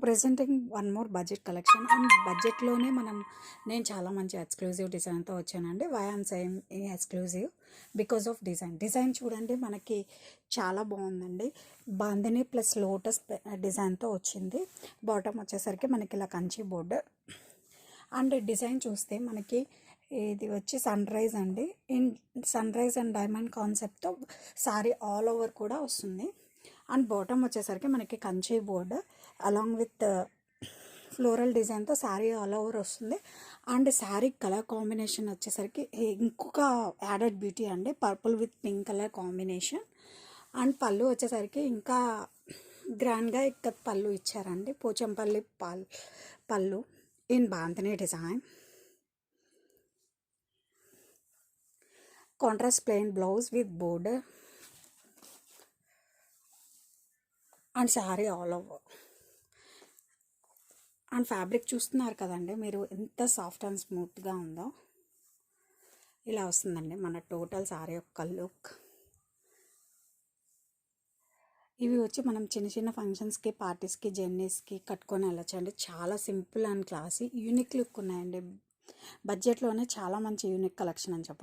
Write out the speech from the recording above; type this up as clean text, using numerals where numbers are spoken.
Presenting one more budget collection and బడ్జెట్లోనే నేను చాలా మంచి ఎక్స్క్లూజివ్ డిజైన్తో వచ్చానండి. Why I'm saying exclusive because of design చూడండి, మనకి చాలా బాగుందండి. బాందిని ప్లస్ లోటస్ డిజైన్తో వచ్చింది. బాటమ్ వచ్చేసరికి మనకి ఇలా కంచి బోర్డు అండ్ డిజైన్ చూస్తే మనకి ఇది వచ్చి సన్ రైజ్ అండి. సన్ రైజ్ అండ్ డైమండ్ కాన్సెప్ట్తో సారీ ఆల్ ఓవర్ కూడా వస్తుంది. అండ్ బాటమ్ వచ్చేసరికి మనకి Kanchi board along with floral డిజైన్తో శారీ ఆల్ ఓవర్ వస్తుంది. అండ్ శారీ కలర్ కాంబినేషన్ వచ్చేసరికి ఇంకొక యాడెడ్ బ్యూటీ అండి, purple with pink colour combination. And పళ్ళు వచ్చేసరికి ఇంకా గ్రాండ్గా ఇక్కత్ పళ్ళు ఇచ్చారండి, పోచంపల్లి పళ్ళు in bandhani design. Contrast plain blouse with border and sari all over. And fabric చూస్తున్నారు కదండి మీరు, ఎంత సాఫ్ట్ అండ్ స్మూత్గా ఉందో. ఇలా వస్తుందండి మన టోటల్ శారీ యొక్క లుక్. ఇవి వచ్చి మనం చిన్న చిన్న ఫంక్షన్స్కి, పార్టీస్కి, జర్నీస్కి కట్టుకొని వెళ్ళొచ్చండి. చాలా simple and classy, unique look ఉన్నాయండి. బడ్జెట్లోనే చాలా మంచి యూనిక్ కలెక్షన్ అని చెప్పచ్చు.